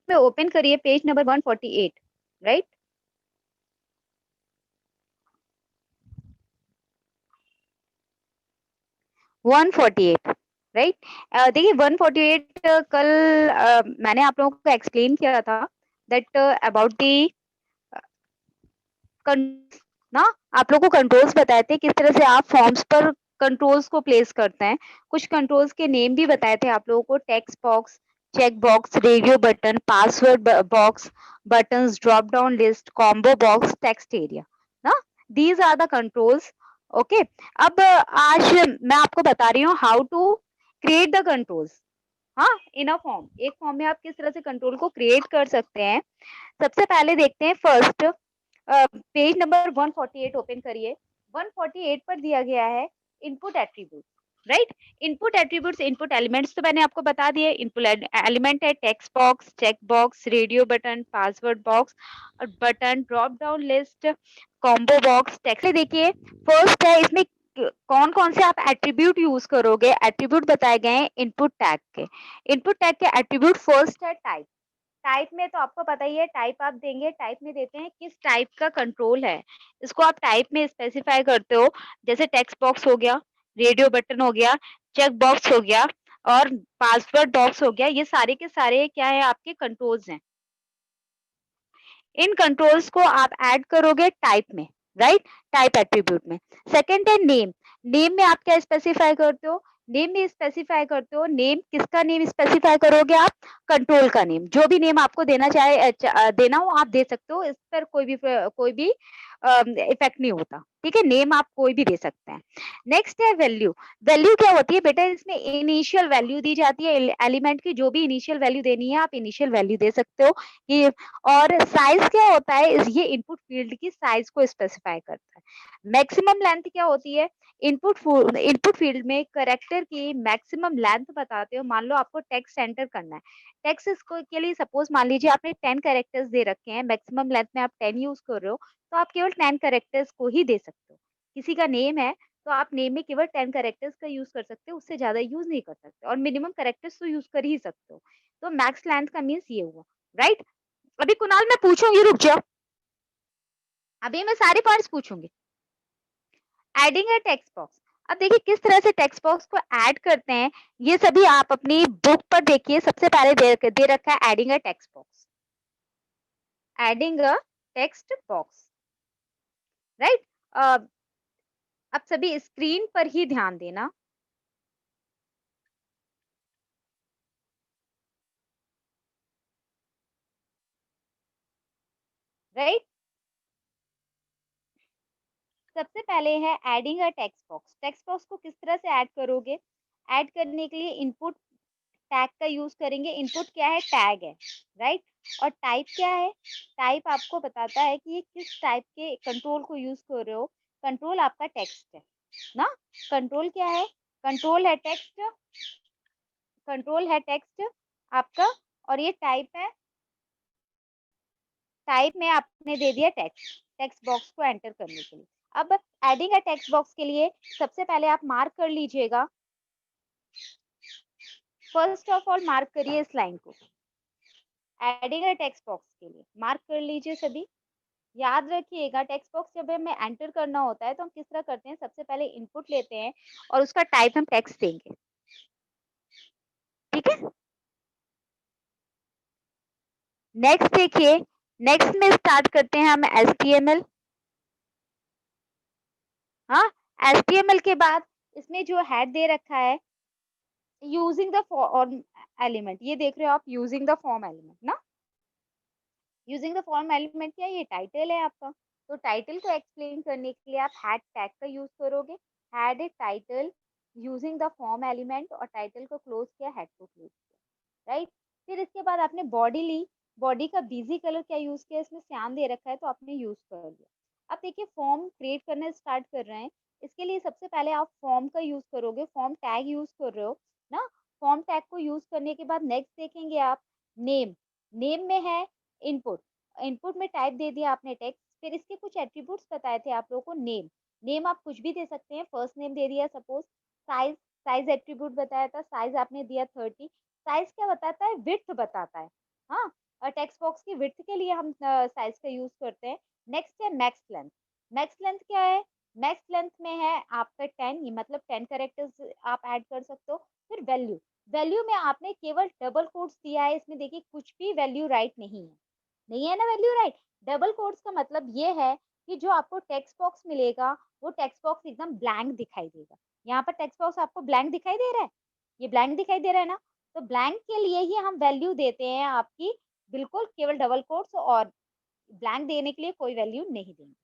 में ओपन करिए page number 148, right? One forty eight, right? देखिए 148 कल मैंने आप लोगों को एक्सप्लेन किया था दैट अबाउट दी कन ना, आप लोगों को कंट्रोल्स बताए थे किस तरह से आप फॉर्म्स पर कंट्रोल्स को प्लेस करते हैं। कुछ कंट्रोल्स के नेम भी बताए थे आप लोगों को, text box, check box, radio button, password box, buttons, drop down list, combo box, text area ना, these are the controls. Okay, अब आज मैं आपको बता रही हूँ how to create the controls. हाँ, इन अ फॉर्म, एक फॉर्म में आप किस तरह से कंट्रोल को क्रिएट कर सकते हैं। सबसे पहले देखते हैं फर्स्ट, पेज नंबर 148 ओपन करिए। 148 पर दिया गया है input attribute, right? Input attributes, input elements तो मैंने आपको बता दिए। इनपुट एलिमेंट है text box, check box, radio button, password box और button, drop down list, combo box, text. देखिए फर्स्ट है इसमें कौन कौन से आप एट्रीब्यूट यूज करोगे। एट्रीब्यूट बताए गए हैं इनपुट टैग के। इनपुट टैग के एट्रीब्यूट फर्स्ट है टाइप। टाइप में तो आपको पता ही है, टाइप आप देंगे, टाइप में देते हैं किस टाइप का कंट्रोल है, इसको आप टाइप में स्पेसिफाई करते हो। जैसे टेक्स्ट बॉक्स हो गया, रेडियो बटन हो गया, चेक बॉक्स हो गया और पासवर्ड बॉक्स हो गया, ये सारे के सारे क्या है आपके कंट्रोल्स हैं। इन कंट्रोल्स को आप ऐड करोगे टाइप में, राइट? टाइप एट्रीब्यूट में। सेकंड है नेम। नेम में आप क्या स्पेसिफाई करते हो, नेम में स्पेसिफाई करते हो, नेम किसका नेम स्पेसिफाई करोगे आप, कंट्रोल का नेम। जो भी नेम आपको देना चाहे देना हो आप दे सकते हो, इस पर कोई भी इफेक्ट नहीं होता, ठीक है? नेम आप कोई भी दे सकते हैं। नेक्स्ट है वैल्यू। वैल्यू क्या होती है बेटा, इसमें इनिशियल वैल्यू दी जाती है। एलिमेंट की जो भी इनिशियल वैल्यू देनी है आप इनिशियल वैल्यू दे सकते हो। ये और साइज क्या होता है, ये इनपुट फील्ड की साइज को स्पेसिफाई करता है। मैक्सिमम लेंथ क्या होती है, इनपुट फील्ड में कैरेक्टर की मैक्सिमम लेंथ बताते हो। मान लो आपको टेक्स्ट एंटर करना है, टेक्स्ट इसको के लिए सपोज मान लीजिए आपने 10 कैरेक्टर्स दे रखे हैं, मैक्सिमम लेंथ में आप 10 यूज कर रहे हो, तो आप केवल 10 कैरेक्टर्स को ही दे सकते हो। किसी का नेम है तो आप नेम में केवल 10 कैरेक्टर्स का यूज कर सकते हो, उससे ज्यादा यूज नहीं कर सकते, और मिनिमम कैरेक्टर्स तो यूज कर ही सकते हो। तो मैक्स लेंथ का मीन्स ये हुआ, राइट? अभी कुणाल मैं पूछूंगी, रुक जाओ, अभी मैं सारे पॉइंट्स पूछूंगी। एडिंग ए टेक्स्ट बॉक्स। अब देखिए किस तरह से टेक्स्ट बॉक्स को ऐड करते हैं, ये सभी आप अपनी बुक पर देखिए। सबसे पहले दे रखा है adding a text box, adding a text box, right? अब सभी स्क्रीन पर ही ध्यान देना, राइट? सबसे पहले है adding a text box. Text box को किस तरह से ऐड करोगे, ऐड करने के लिए इनपुट टैग का यूज करेंगे। इनपुट क्या है, टैग है, राइट? और टाइप क्या है, टाइप आपको बताता है कि ये किस टाइप के कंट्रोल को यूज कर रहे हो। कंट्रोल आपका टेक्स्ट है ना, कंट्रोल क्या है, कंट्रोल है टेक्स्ट, कंट्रोल है टेक्स्ट आपका, और ये टाइप है, टाइप में आपने दे दिया टेक्स्ट, टेक्स्ट बॉक्स को एंटर करने के लिए। अब एडिंग अ टेक्स्ट बॉक्स के लिए सबसे पहले आप मार्क कर लीजिएगा, फर्स्ट ऑफ ऑल मार्क करिए इस लाइन को। एडिंग अ टेक्स्ट बॉक्स के लिए मार्क कर लीजिए सभी। याद रखिएगा टेक्स्ट बॉक्स जब हमें एंटर करना होता है तो हम किस तरह करते हैं, सबसे पहले इनपुट लेते हैं और उसका टाइप हम टेक्स्ट देंगे, ठीक है? नेक्स्ट देखिए, नेक्स्ट में स्टार्ट करते हैं हम HTML। हाँ, HTML के बाद इसमें जो हेड दे रखा है यूजिंग द फॉर्म एलिमेंट, ये देख रहे हो आप, यूजिंग द फॉर्म एलिमेंट ना, यूजिंग द फॉर्म एलिमेंट क्या है, ये टाइटल है आपका। तो टाइटल को एक्सप्लेन करने के लिए आप हैड टैग का यूज करोगे। Had a title using the form element, और टाइटल को क्लोज किया, हेड को क्लोज किया, राइट? फिर इसके बाद आपने बॉडी ली, बॉडी का बिजी कलर क्या यूज किया, इसमें श्याम दे रखा है तो आपने यूज कर लिया। अब देखिए फॉर्म क्रिएट करना स्टार्ट कर रहे हैं, इसके लिए सबसे पहले आप फॉर्म का यूज करोगे, फॉर्म टैग यूज कर रहे हो ना। फॉर्म टैग को यूज करने के बाद नेक्स्ट देखेंगे आप नेम। नेम में है इनपुट, इनपुट में टाइप दे दिया आपने टेक्स्ट। फिर इसके कुछ एट्रीब्यूट्स बताए थे आप लोगों को। नेम, नेम आप कुछ भी दे सकते हैं, फर्स्ट नेम दे दिया सपोज। साइज, साइज एट्रीब्यूट बताया था, साइज आपने दिया 30। साइज क्या बताता है, विड्थ बताता है। हाँ, टेक्स्ट बॉक्स की विड्थ के लिए हम साइज का यूज करते हैं। नेक्स्ट है मैक्स लेंथ। मैक्स लेंथ क्या है? मैक्स लेंथ में है आपका 10, मतलब 10 कैरेक्टर्स आप ऐड कर सकते हो। फिर वैल्यू, वैल्यू में आपने केवल डबल कोट्स दिया है, इसमें देखिए कुछ भी वैल्यू राइट नहीं है, नहीं है ना वैल्यू राइट। डबल कोट्स का मतलब ये है कि जो आपको टेक्स्ट बॉक्स मिलेगा वो टेक्स्ट बॉक्स एकदम ब्लैंक दिखाई देगा। यहाँ पर टेक्स्ट बॉक्स आपको ब्लैंक दिखाई दे रहा है, ये ब्लैंक दिखाई दे रहा है ना, तो ब्लैंक के लिए ही हम वैल्यू देते हैं आपकी, बिल्कुल केवल डबल कोट्स, और ब्लैंक देने के लिए कोई वैल्यू नहीं देंगे।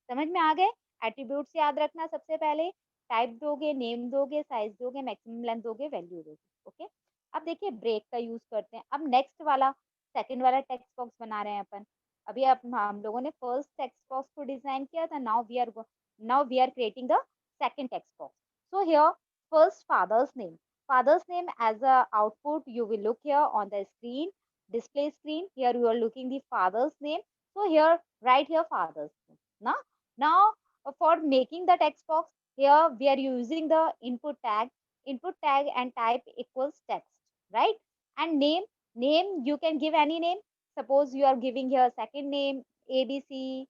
समझ में आ गए? एट्रीब्यूट्स याद रखना, सबसे पहले टाइप दोगे, नेम दोगे, साइज दोगे, मैक्सिमम लेंथ दोगे, वैल्यू दोगे। ओके, अब देखिए ब्रेक का यूज करते हैं। अब नेक्स्ट वाला, सेकंड वाला टेक्स्ट बॉक्स बना रहे हैं अपन। अभी अब हम लोगों ने फर्स्ट टेक्स्ट बॉक्स को डिजाइन किया था, now we are creating the second text box. So here first father's name as a output you will look here on the screen, display screen. Here you are looking the father's name. So here, write here father's name. Now for making the text box, here we are using the input tag and type equals text, right? And name you can give any name. Suppose you are giving here second name ABC,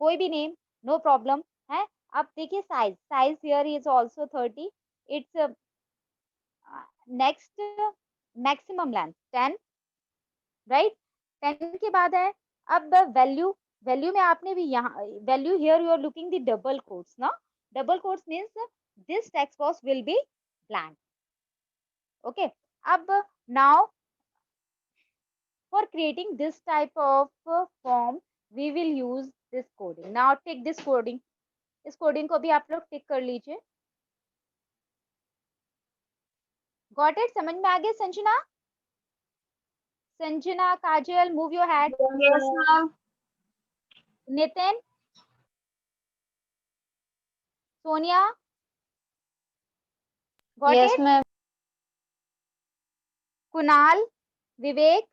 कोई भी name, no problem है। अब देखिए size here is also 30। It's next maximum length 10, right. 10 के बाद है अब value. Value में आपने भी यहाँ value, here you are looking the double quotes ना, double quotes means this text box will be blank. Okay, अब now for creating this type of form we will use this coding. Now take this coding, इस coding को भी आप लोग tick कर लीजिए। Got it? समझ में आ गया Sanjana? Sanjana, Kajal, move your head. Yes, ma'am. Nitin, Sonia, got Yes, it? ma'am. Kunal, Vivek,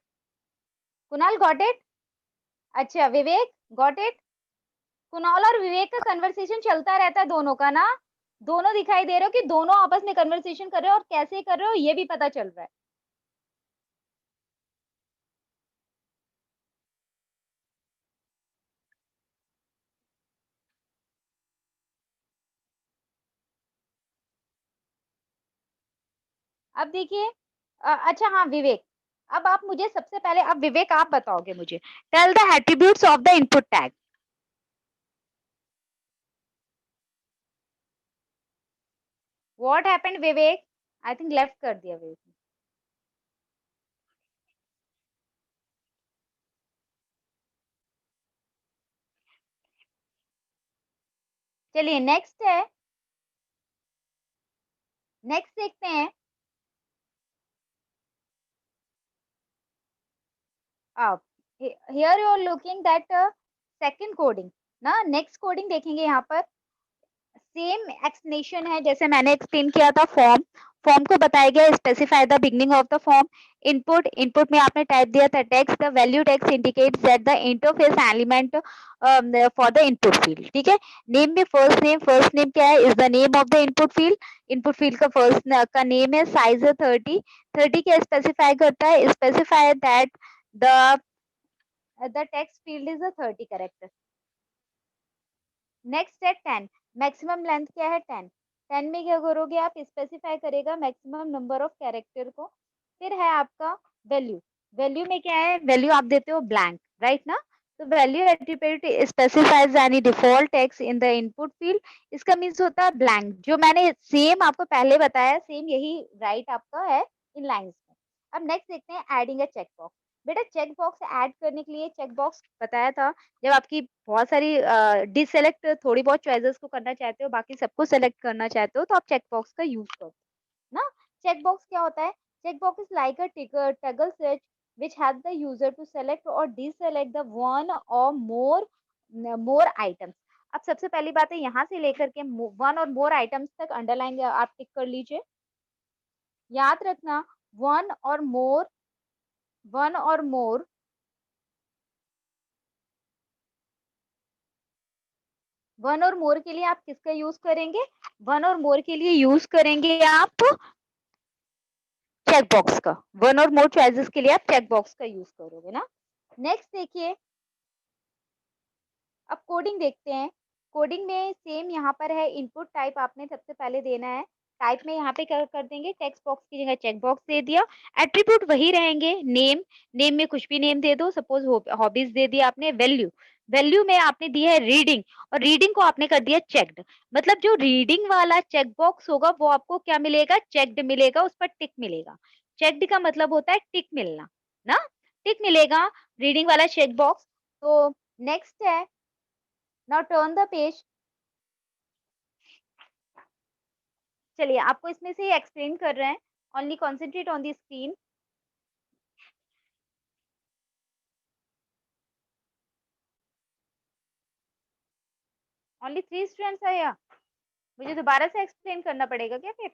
Kunal got it? अच्छा विवेक गॉट इट? कुणाल और विवेक का कन्वर्सेशन चलता रहता है दोनों का ना, दोनों दिखाई दे रहे हो कि दोनों आपस में कन्वर्सेशन कर रहे हो, और कैसे कर रहे हो ये भी पता चल रहा है। अब देखिए अच्छा हाँ विवेक, अब आप मुझे सबसे पहले, अब विवेक आप बताओगे मुझे, tell the attributes of the input tag. What happened Vivek? I think left कर दिया विवेक ने। चलिए नेक्स्ट है, नेक्स्ट देखते हैं। अब here you are looking that second coding ना, नेक्स्ट कोडिंग देखेंगे यहाँ पर। सेम एक्सप्लेनेशन है जैसे मैंने एक्सप्लेन किया था। फॉर्म को बताया गया, specify the beginning of the form. Input में आपने टाइप दिया था text, the value text indicates that the interface element for the input field. ठीक है, नेम में फर्स्ट नेम क्या है? Is the name of the input field का फर्स्ट का नेम है। साइज है 30 क्या स्पेसिफाई करता है? Specify that the text field is a 30 character. Next है 10, मैक्सिमम लेंथ क्या है? 10। 10 में क्या करोगे आप? स्पेसिफाई करेगा मैक्सिमम नंबर ऑफ कैरेक्टर को। फिर है आपका वैल्यू। वैल्यू में क्या है? वैल्यू आप देते हो ब्लैंक, राइट ना। तो value attribute specifies any default text in the input field. इसका मीन्स होता है ब्लैंक, जो मैंने सेम आपको पहले बताया, सेम यही राइट आपका है इन लाइन्स में। अब नेक्स्ट देखते हैं एडिंग अ चेक बॉक्स। बेटा चेक बॉक्स ऐड करने के लिए, चेक बॉक्स बताया था जब आपकी बहुत सारी डिसेलेक्ट, थोड़ी बहुत चॉइसेस को करना चाहते हो, बाकी सबको सेलेक्ट करना चाहते हो, तो आप चेक बॉक्स का यूज करो ना। चेक बॉक्स क्या होता है? Check box is like a toggle switch which help the user to select or deselect the one or more items। अब सबसे पहली बात है, यहाँ से लेकर के वन और मोर आइटम्स तक अंडरलाइन आप टिक कर लीजिए। याद रखना, वन और मोर, वन और मोर, वन और मोर के लिए आप किसका यूज करेंगे? वन और मोर के लिए यूज करेंगे आप चेक बॉक्स का। वन और मोर चॉइसेस के लिए आप चेक बॉक्स का यूज करोगे ना। नेक्स्ट देखिए, अब कोडिंग देखते हैं। कोडिंग में सेम यहाँ पर है, इनपुट टाइप आपने सबसे पहले देना है। टाइप में यहाँ पे क्या कर देंगे, टेक्स्ट बॉक्स की जगह चेक बॉक्स दे दिया। एट्रीब्यूट वही रहेंगे, नेम, नेम में कुछ भी नेम दे दो, सपोज़ हॉबीज़ दे दिया आपने। वैल्यू, वैल्यू में आपने दी है रीडिंग, और रीडिंग को आपने कर दिया चेक्ड। मतलब जो रीडिंग वाला चेक बॉक्स होगा वो आपको क्या मिलेगा, चेक्ड मिलेगा, उस पर टिक मिलेगा। चेक्ड का मतलब होता है टिक मिलना, ना? टिक मिलेगा रीडिंग वाला चेक बॉक्स। तो नेक्स्ट है, नाउ टर्न द पेज। चलिए आपको इसमें से ही एक्सप्लेन कर रहे हैं, only concentrate on the screen. Only 3 students are here. मुझे दोबारा से एक्सप्लेन करना पड़ेगा क्या फिर?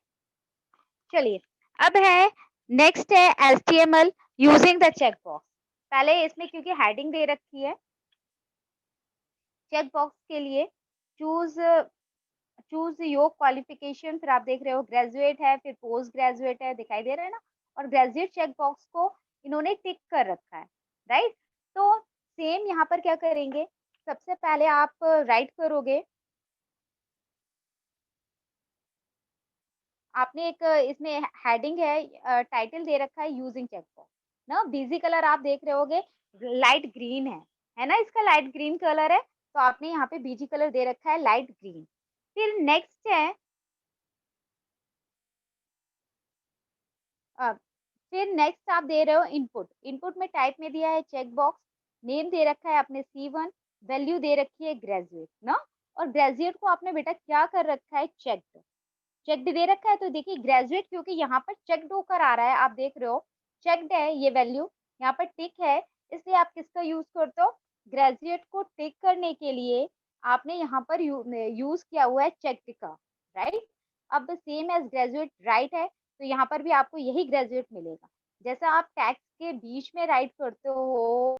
चलिए, अब है, नेक्स्ट है HTML using the check box. पहले इसमें क्योंकि हेडिंग दे रखी है, चेक बॉक्स के लिए चूज़ चूज़ योर क्वालिफिकेशन, फिर आप देख रहे हो ग्रेजुएट है, फिर पोस्ट ग्रेजुएट है, दिखाई दे रहा है ना? और ग्रेजुएट चेक बॉक्स को इन्होंने टिक कर रखा है, राइट? तो सेम यहाँ पर क्या करेंगे, सबसे पहले आप राइट करोगे, आपने एक इसमें हेडिंग है, टाइटल दे रखा है यूजिंग चेक बॉक्स, ना? बिजी कलर आप देख रहे होगे लाइट ग्रीन है ना? इसका लाइट ग्रीन कलर है, तो आपने यहाँ पे बीजी कलर दे रखा है लाइट ग्रीन। फिर नेक्स्ट है, अ, फिर नेक्स्ट आप दे रहे हो इनपुट। इनपुट में टाइप में दिया है चेक बॉक्स, नेम दे रखा है आपने C1, वैल्यू दे रखी है ग्रेजुएट, ना? और ग्रेजुएट को आपने बेटा क्या कर रखा है, चेक्ड। चेक्ड दे रखा है, तो देखिए ग्रेजुएट क्योंकि यहाँ पर चेक्ड होकर आ रहा है, आप देख रहे हो चेक्ड है ये वैल्यू, यहाँ पर टिक है, इसलिए आप किसका यूज करते हो, ग्रेजुएट को टिक करने के लिए आपने यहाँ पर यूज किया हुआ है चेक्ड का, राइट? अब सेम एज ग्रेजुएट राइट है, तो यहाँ पर भी आपको यही ग्रेजुएट मिलेगा। जैसा आप टैक्स के बीच में राइट करते हो